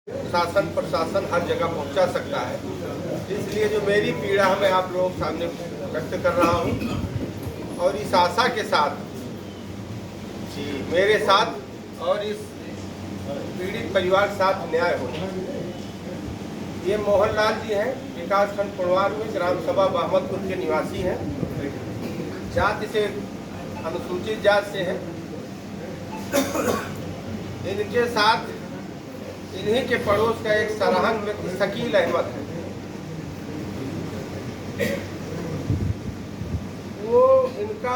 शासन प्रशासन हर जगह पहुंचा सकता है, इसलिए जो मेरी पीड़ा मैं आप लोगों के सामने व्यक्त कर रहा हूं और इस आशा के साथ जी मेरे साथ और इस पीड़ित परिवार के साथ न्याय हो। ये मोहनलाल जी हैं, विकासखंड पुरवार में ग्राम सभा बहमदपुर के निवासी हैं। जाति से अनुसूचित जात से हैं। इनके साथ इन्हीं के पड़ोस का एक सराहन व्यक्ति शकील अहमद है। वो इनका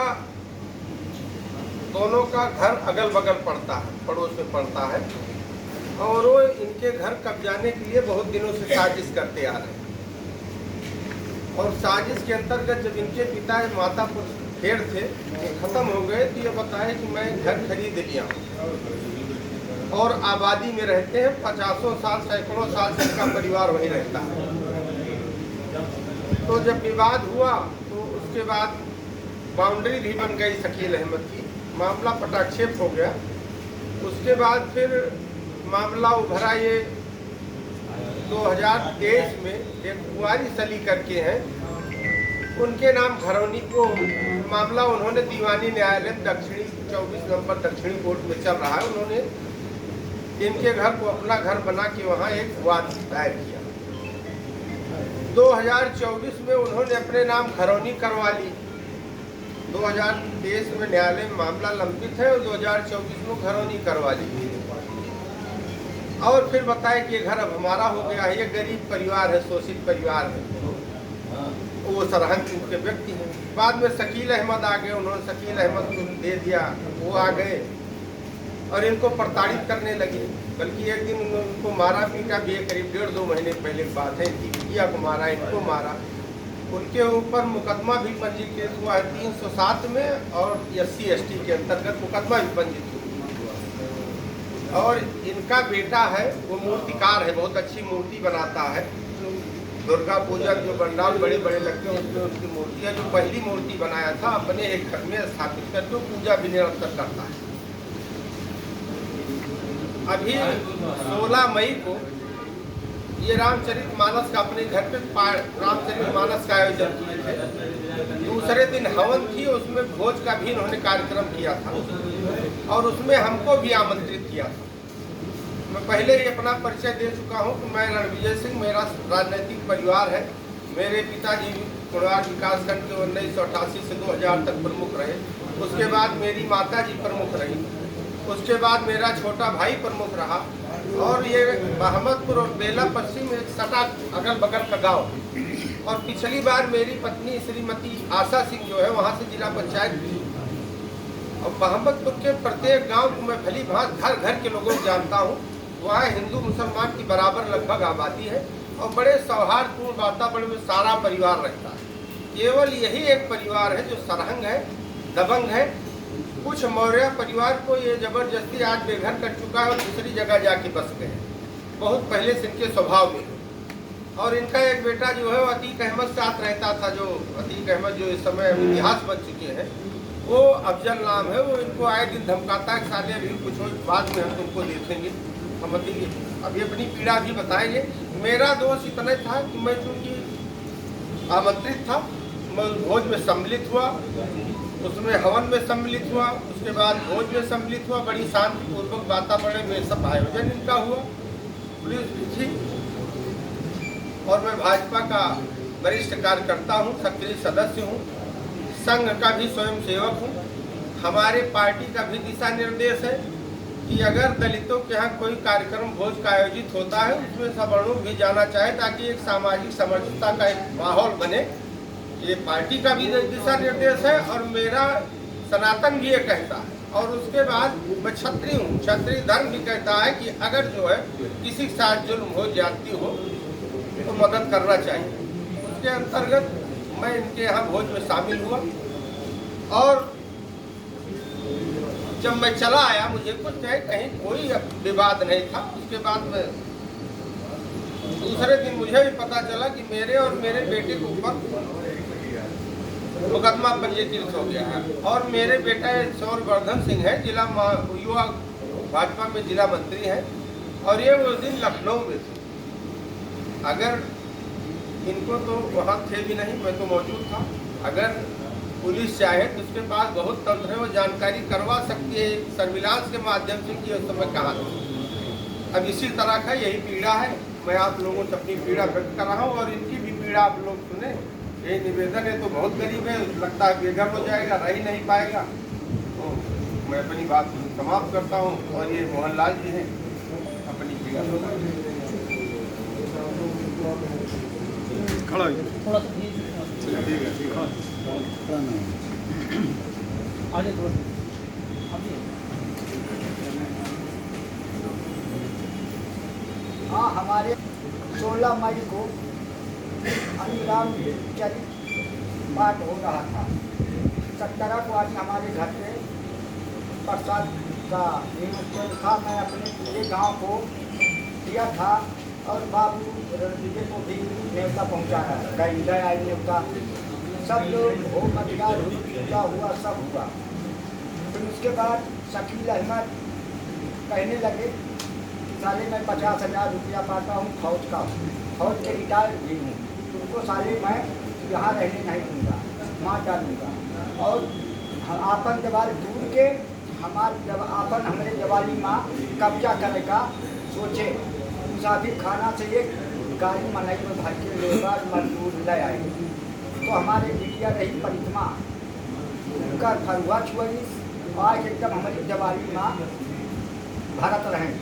दोनों का घर अगल बगल पड़ता है, पड़ोस में पड़ता है और वो इनके घर कब्जाने के लिए बहुत दिनों से साजिश करते आ रहे हैं। और साजिश के अंतर्गत जब इनके पिता माता फेर थे खत्म हो गए तो ये बताए कि मैं घर खरीद लिया और आबादी में रहते हैं। 50 साल सैकड़ों साल से इनका परिवार वहीं रहता है। तो जब विवाद हुआ तो उसके बाद बाउंड्री भी बन गई शकील अहमद की, मामला पटाक्षेप हो गया। उसके बाद फिर मामला उभरा ये 2023 में एक कुंवारी सली करके हैं, उनके नाम घरौनी को मामला उन्होंने दीवानी न्यायालय दक्षिणी 24 नंबर दक्षिणी कोर्ट में चल रहा है। उन्होंने इनके घर को अपना घर बना के वहाँ एक वाद दायर किया। 2024 में उन्होंने अपने नाम घरौनी करवा ली। 2023 में न्यायालय में मामला लंबित है और 2024 में घरौनी करवा ली और फिर बताया कि ये घर अब हमारा हो गया है। ये गरीब परिवार है, शोषित परिवार है। वो सराहन के व्यक्ति हैं। बाद में शकील अहमद आ गए, उन्होंने शकील अहमद को दे दिया, वो आ गए और इनको प्रताड़ित करने लगे। बल्कि एक दिन उनको मारा पीटा भी, करीब 1.5-2 महीने पहले की बात है। बिटिया को मारा, इनको मारा। उनके ऊपर मुकदमा भी पंजीकृत हुआ है 307 में और SC/ST के अंतर्गत मुकदमा भी पंजीकृत हुआ। और इनका बेटा है, वो मूर्तिकार है, बहुत अच्छी मूर्ति बनाता है। दुर्गा पूजा जो पंडाल बड़े बड़े लगते हैं उसमें उनकी मूर्ति है। जो पहली मूर्ति बनाया था अपने एक घर में स्थापित करके पूजा भी निरंतर करता है। अभी 16 मई को ये रामचरितमानस का अपने घर पे रामचरितमानस का आयोजन किए थे। दूसरे दिन हवन थी, उसमें भोज का भी इन्होंने कार्यक्रम किया था और उसमें हमको भी आमंत्रित किया था। मैं पहले ही अपना परिचय दे चुका हूं कि मैं रणविजय सिंह, मेरा राजनीतिक परिवार है। मेरे पिताजी पुरवार विकासखंड के 1988 से 2000 तक प्रमुख रहे। उसके बाद मेरी माता जी प्रमुख रही। उसके बाद मेरा छोटा भाई प्रमुख रहा और ये बहमदपुर और बेला पश्चिम एक सटा अगल बगल का गांव। और पिछली बार मेरी पत्नी श्रीमती आशा सिंह जो है वहाँ से जिला पंचायत की। और बहमदपुर के प्रत्येक गांव को मैं भली भांति घर घर के लोगों को जानता हूँ। वहाँ हिंदू मुसलमान की बराबर लगभग आबादी है और बड़े सौहार्दपूर्ण वातावरण में सारा परिवार रहता है। केवल यही एक परिवार है जो सरहंग है, दबंग है। कुछ मौर्य परिवार को ये जबरदस्ती आज बेघर कर चुका है और दूसरी जगह जाके बस गए। बहुत पहले से इनके स्वभाव में। और इनका एक बेटा जो है वो अतीक अहमद साथ रहता था, जो अतीक अहमद जो इस समय इतिहास बन चुके हैं, वो अफजल नाम है। वो इनको आए दिन धमकाता है, साले अभी कुछ बाद में हम तुमको देखेंगे, हम अभी अपनी पीड़ा भी बताएंगे। मेरा दोष इतना था कि मैं चूँकि आमंत्रित था, मैं भोज में सम्मिलित हुआ, उसमें हवन में सम्मिलित हुआ, उसके बाद भोज में सम्मिलित हुआ। बड़ी शांतिपूर्वक वातावरण में सब आयोजन इनका हुआ। पुलिस थी और मैं भाजपा का वरिष्ठ कार्यकर्ता हूँ, सक्रिय सदस्य हूँ, संघ का भी स्वयं सेवक हूँ। हमारे पार्टी का भी दिशा निर्देश है कि अगर दलितों के यहाँ कोई कार्यक्रम भोज का आयोजित होता है उसमें सवर्णों भी जाना चाहे ताकि एक सामाजिक समरसता का एक माहौल बने। ये पार्टी का भी दिशा निर्देश है और मेरा सनातन भी ये कहता है। और उसके बाद मैं क्षत्रिय हूँ, क्षत्रिय धर्म भी कहता है कि अगर जो है किसी के साथ जुल्म हो, जाती हो तो मदद करना चाहिए। उसके अंतर्गत मैं इनके यहाँ भोज में शामिल हुआ और जब मैं चला आया मुझे कुछ कहीं कोई विवाद नहीं था। उसके बाद में दूसरे दिन मुझे भी पता चला कि मेरे और मेरे बेटे के ऊपर मुकदमा पंजीकृत हो गया है। और मेरे बेटा सौरवर्धन सिंह है, जिला युवा भाजपा में जिला मंत्री है। और ये उस दिन लखनऊ में थे। अगर इनको तो वहाँ थे भी नहीं, मैं तो मौजूद था। अगर पुलिस चाहे तो उसके पास बहुत तंत्र है, वो जानकारी करवा सकती है सर्विलांस के माध्यम से कि उस समय कहाँ था। अब इसी तरह का यही पीड़ा है, मैं आप लोगों से अपनी पीड़ा व्यक्त कर रहा हूँ और इनकी भी पीड़ा आप लोग सुने। ये निवेदन है तो बहुत गरीब है, लगता है बेघर हो जाएगा, रह ही नहीं पाएगा। तो मैं अपनी बात समाप्त करता हूँ और ये मोहनलाल जी हैं अपनी पीड़ा खड़ा थोड़ा सा ठीक है आगे थोड़ा अभी हाँ, हमारे 16 मई को राम चरित पाठ हो रहा था। 17 को आज हमारे घर पे प्रसाद का निमंत्रण था। मैं अपने पूरे गांव को दिया था और बाबू रणदीप को भी न्योता पहुंचाया। गई आई न्योता, सब लोग हो मदगार पूजा हुआ, सब हुआ। फिर उसके बाद शकील अहमद कहने लगे साले मैं 50,000 रुपया पाता हूँ, फौज का फौज के रिटायर भी हूँ, तुमको साले मैं यहाँ रहने नहीं दूँगा, मार डालूँगा। और आपन जवाल दूर के आपन हमारे जवाली माँ कब्जा करने का सोचे। मुसाफिर खाना से एक गाड़ी मनई में भर के लेबर मजदूर ले आए। तो हमारे बिटिया रही परिक्रमा, उनका फरुआ छुई आज एकदम हमारी जवाली माँ भारत रहें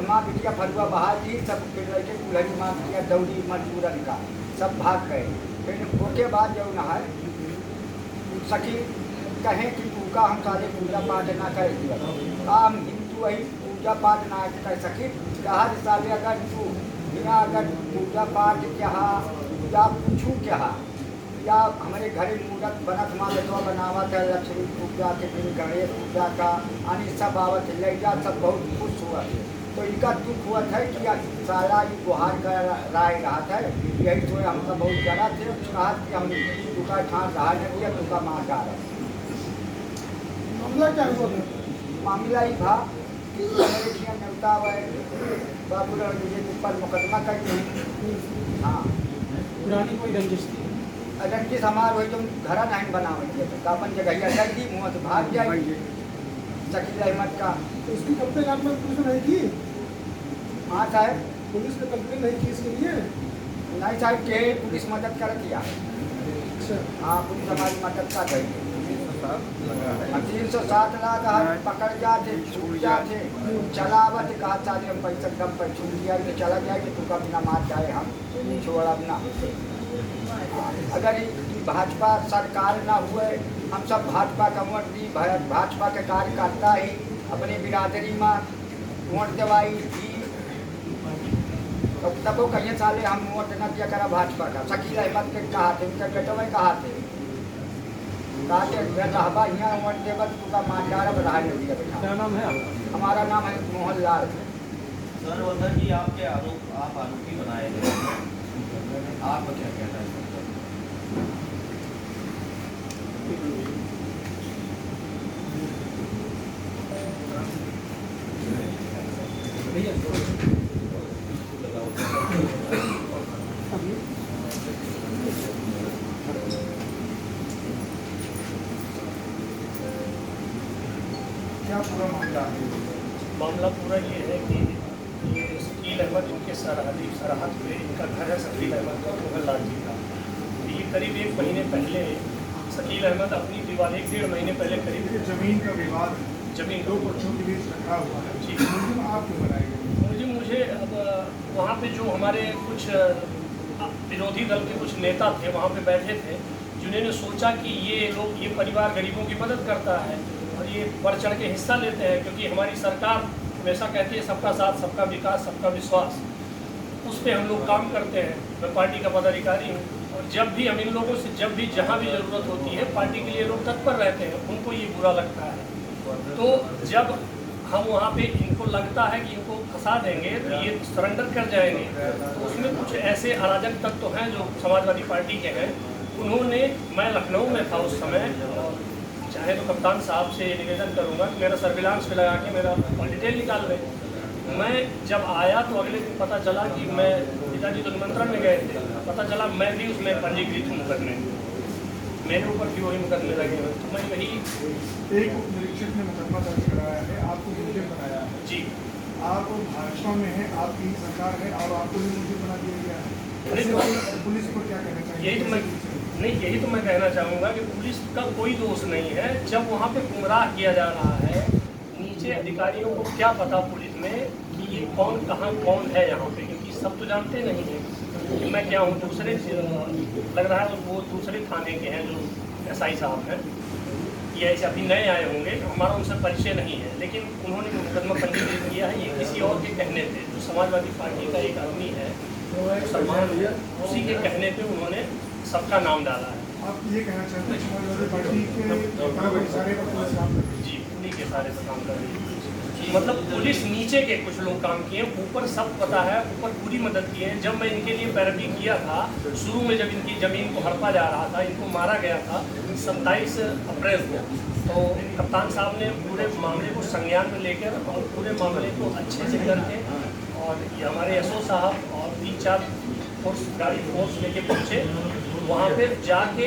माँ बिटिया फरुआ बहार जी सब फिर लड़के कुल्हरी माँ बिटिया दौड़ी मजबूरन का सब भाग गए। फिर उसके बाद जो न है सखी कहें कि तू का हम सारे पूजा पाठ ना कर दिया, हम हिंदू वही पूजा पाठ ना कर सकी। कहा साले अगर तू बिना अगर पूजा पाठ क्या या पूछूँ क्या या हमारे घरे मूर्त बनत माले तो बनावत है, लक्ष्मी पूजा के दिन गणेश पूजा का अनि सब आवत है, लैया सब बहुत खुश हुआ। तो इनका दुख हुआ था कि सारा ये गुहार का राय रहा था। यही तो हमका बहुत ज़्यादा थे, कहा कि हम तुका ठान रहा नहीं दिया, तुका मार डाला। मामला क्या हुआ? मामला ही था कि हमारे न्योता बाबू के ऊपर मुकदमा करते हैं। हाँ, पुरानी कोई रंजिश थी? रंजिश हमार वही जो घर नहीं बनावे तो अपन जगह जल्दी मुँह से भाग जाए शकील अहमद का। तो इसकी कंप्लेन आपने पुलिस में नहीं की? हाँ साहब, पुलिस ने कंप्लेन नहीं की इसके लिए? नहीं साहब के पुलिस मदद कर दिया। अच्छा, हाँ, पुलिस हमारी मदद कर गई। 307 लाख पकड़ जाते, छूट जाते, चलावत कहा साले हम पैसा कम पर छूट दिया तो चला जाए कि तू कभी ना मार जाए, हम छोड़ा ना। अगर भाजपा सरकार ना हुए, हम सब भाजपा का वोट दी, भाजपा के कार्यकर्ता ही अपनी बिरादरी में वोट दवाई दी, तब वो कहीं साले हम वोट न दिया करा भाजपा का। शकील अहमद के कहा थे, उनके बेटो में कहा थे रहबा यहाँ वोट देव तू का मानदार बढ़ा दिया बेटा। क्या नाम है आपका? हमारा नाम है मोहनलाल। सर वर्धन जी, आपके आरोप आप आरोपी बनाए गए, आपका क्या कहना है? क्या पूरा मामला है? मामला पूरा ये है कि ये शकील अहमद इनके सरहद पे इनका घर है, शकील अहमद का मोहनलाल जी का। ये करीब 1 महीने पहले शकील अहमद अपनी दीवार 1-1.5 महीने पहले करीब जमीन का विवाद जमीन दो पक्षों के बीच रखा हुआ है। जी। मुलजिम आप क्यों बनाए गए? मुझे अब वहाँ पे जो हमारे कुछ विरोधी दल के कुछ नेता थे वहाँ पे बैठे थे, जिन्होंने सोचा कि ये लोग ये परिवार गरीबों की मदद करता है और ये बढ़ चढ़ के हिस्सा लेते हैं, क्योंकि हमारी सरकार हमेशा कहती है सबका साथ, सबका विकास, सबका विश्वास। उस पर हम लोग काम करते हैं। मैं पार्टी का पदाधिकारी हूँ और जब भी हम इन लोगों से जब भी जहाँ भी ज़रूरत होती है पार्टी के लिए लोग तत्पर रहते हैं, उनको ये बुरा लगता है। तो जब हम वहाँ पे इनको लगता है कि इनको फंसा देंगे तो ये सरेंडर कर जाएंगे, तो उसमें कुछ ऐसे अराजक तत्व हैं जो समाजवादी पार्टी के हैं। उन्होंने, मैं लखनऊ में था उस समय, और चाहे तो कप्तान साहब से निवेदन करूंगा कि मेरा सर्विलांस पे लगा के मेरा डिटेल निकाल लें। मैं जब आया तो अगले दिन पता चला कि मैं पिताजी तो निमंत्रण में गए थे, पता चला मैं भी उसमें पंजीकृत हूँ मुकदमे, मेरे ऊपर भी वही मुकदमे लगे हुए। तो मैं वही एक उप निरीक्षक ने मुकदमा दर्ज कराया है, आपको मुलजिम बनाया है। जी आप भाजपा में हैं, आपकी सरकार है और आपको भी मुलजिम बना दिया गया है। पुलिस को क्या कहना चाहिए? यही तो मैं कहना चाहूँगा कि पुलिस का कोई दोष नहीं है। जब वहाँ पे गुमराह किया जा रहा है, नीचे अधिकारियों को क्या पता पुलिस में कि ये कौन कहाँ कौन है यहाँ पे, क्योंकि सब तो जानते नहीं हैं कि मैं क्या हूँ। दूसरे लग रहा है वो दूसरे थाने के हैं जो SI साहब हैं, ये ऐसे अभी नए आए होंगे, हमारा उनसे परिचय नहीं है, लेकिन उन्होंने जो मुकदमा पंजीकृत किया है ये किसी और के कहने थे। जो समाजवादी पार्टी का एक आदमी है सलमान, उसी के कहने पे उन्होंने सबका नाम डाला है। आप ये कहना चाहते हैं समाजवादी पार्टी के सारे पर पुलिस काम कर रही है? जी, उन्हीं के सारे पर काम कर रही है। मतलब पुलिस नीचे के कुछ लोग काम किए, ऊपर सब पता है, ऊपर पूरी मदद की है। जब मैं इनके लिए पैरवी किया था, शुरू में जब इनकी ज़मीन को हड़पा जा रहा था, इनको मारा गया था 27 अप्रैल को, तो कप्तान साहब ने पूरे मामले को संज्ञान में लेकर और पूरे मामले को अच्छे से करके, और ये हमारे SO साहब और 3-4 गाड़ी फोर्स लेके पहुँचे, वहाँ पे जाके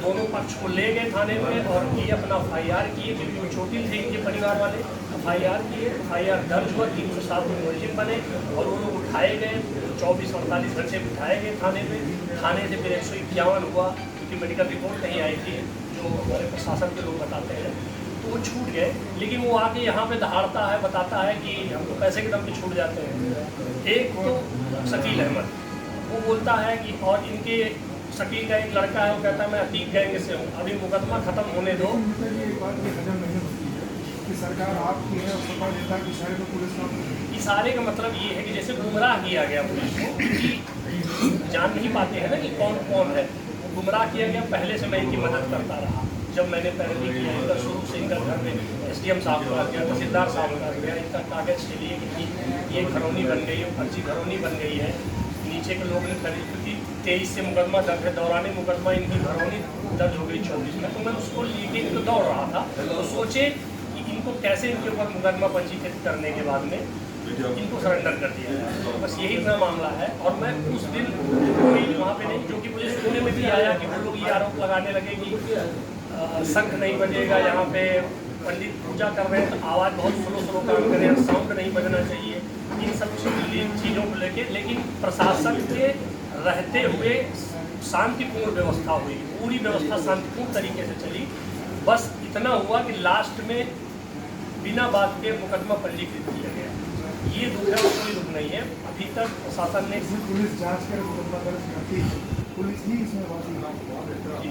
दोनों पक्ष को ले गए थाने में और ये अपना FIR किए, क्योंकि वो छोटी थे इनके परिवार वाले। FIR किए, FIR दर्ज हुआ, 307 में मुलजिम बने और वो लोग उठाए गए, 24-48 घंटे उठाए गए थाने में। थाने से फिर 151 हुआ, क्योंकि मेडिकल रिपोर्ट नहीं आई थी, जो हमारे प्रशासन के लोग बताते हैं, तो वो छूट गए। लेकिन वो आके यहाँ पे दहाड़ता है, बताता है कि हमको पैसे के दम पे छूट जाते हैं। एक तो शकील अहमद, वो बोलता है कि, और इनके शकील का एक लड़का है, वो कहता है मैं अतीक गैंग से हूँ, अभी मुकदमा खत्म होने दो। एक बात ये हजम नहीं होती है कि सरकार आपकी है और सपा नेता की साइड में पुलिस काम कर रही है। इशारे का मतलब ये है कि जैसे गुमराह किया गया पुलिस को, कि जान नहीं पाते हैं ना कि कौन कौन है, गुमराह किया गया। पहले से मैं इनकी मदद करता रहा, जब मैंने पैरवी किया, इनका शुरू से इनका घर में SDM साहब का गया, तहसीलदार साहब का गया, इनका कागज़ के लिए कि ये घरौनी बन गई है, फर्जी घरौनी बन गई है। नीचे के लोग ने खरीद, क्योंकि 23 से मुकदमा दर्ज है, दौरान मुकदमा इनकी घरौनी दर्ज हो गई 24 में, तो मैं उसको लेके इनको दौड़ रहा था। तो सोचे कि इनको कैसे इनके ऊपर मुकदमा पंजीकृत करने के बाद में इनको सरेंडर कर दिया जाए, बस यही मेरा मामला है। और मैं उस दिन कोई वहाँ पे नहीं, जो कि मुझे सुनने में भी आया कि वो लोग ये आरोप लगाने लगे कि शंख नहीं बजेगा, यहाँ पे पंडित पूजा कर रहे हैं तो आवाज़ बहुत स्लो काम करें, साउंड नहीं बजना चाहिए, इन सब चीज़ों को लेके। लेकिन प्रशासन के रहते हुए शांतिपूर्ण व्यवस्था हुई, पूरी व्यवस्था शांतिपूर्ण तरीके से चली। बस इतना हुआ कि लास्ट में बिना बात के मुकदमा पंजीकृत किया गया। ये दुख है, कोई दुख नहीं है। अभी तक प्रशासन ने पुलिस जांच कर मुकदमा दर्ज करती है, पुलिस ही इसमें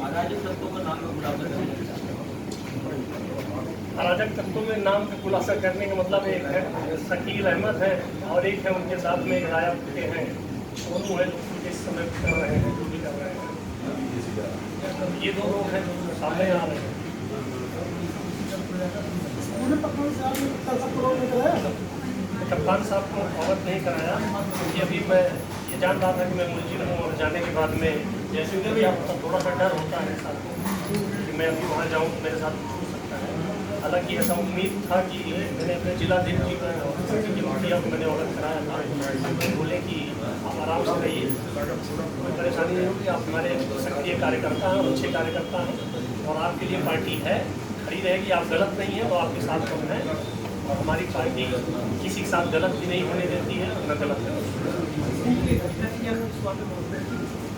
अराजक तत्वों का नाम खुलासा करना। अराजक तत्वों में नाम का खुलासा करने का मतलब एक है शकील अहमद है, और एक है उनके साथ में एक राया के हैं, दोनों हैं जो इस समय कर रहे हैं, जो भी कर रहे हैं। ये दो लोग हैं जो सामने आ रहे हैं। कप्तान साहब को अवगत नहीं कराया, क्योंकि अभी मैं ये जान रहा था कि मैं मुलजिम हूँ, और जाने के बाद में जैसे भी आपको थोड़ा सा डर होता है साथ कि मैं अभी वहाँ जाऊँ तो मेरे साथ छूट सकता है। हालांकि ऐसा उम्मीद था कि मैंने अपने जिलाधीश जी की मुखिया को मैंने अवगत कराया था, बोले कि आप आराम से रहिए, कोई परेशानी नहीं होगी, आप हमारे सक्रिय कार्यकर्ता हैं, अच्छे कार्यकर्ता हैं, और आपके लिए पार्टी है, खड़ी रहेगी। आप गलत नहीं हैं तो आपके साथ हम हैं, और हमारी पार्टी किसी के साथ गलत भी नहीं होने देती है, न गलत है।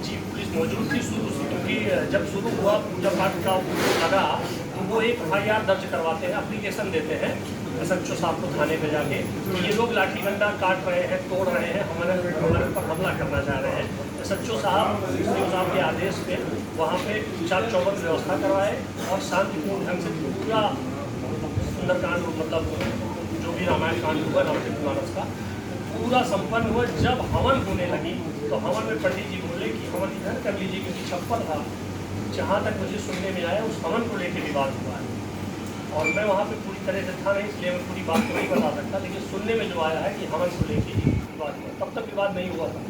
जी, पुलिस मौजूद थी शुरू से, क्योंकि जब शुरू हुआ पूजा पाठ का लगा तो वो एक FIR दर्ज करवाते हैं, एप्लीकेशन देते हैं SHO साहब को थाने पे जाके, ये लोग लाठी डंडा काट रहे हैं, तोड़ रहे हैं, हमारे पर हमला करना चाह रहे हैं। SHO साहब के आदेश पे वहाँ पे चाक चौबंद व्यवस्था करवाए, और शांतिपूर्ण ढंग से पूरा सुंदरकांड, मतलब जो भी रामायण कांड हुआ रामचरितमानस का, पूरा संपन्न हुआ। जब हवन होने लगी तो हवन में पंडित जी बोले कि हवन इधर कर लीजिए, क्योंकि छप्पर था। जहाँ तक मुझे सुनने में आया उस हवन को लेकर विवाद हुआ है, और मैं वहाँ पे पूरी तरह से था नहीं, इसलिए मैं पूरी बात को नहीं बता सकता, लेकिन सुनने में जो आया है कि हवन को लेकर विवाद हुआ, तब तक विवाद नहीं हुआ था।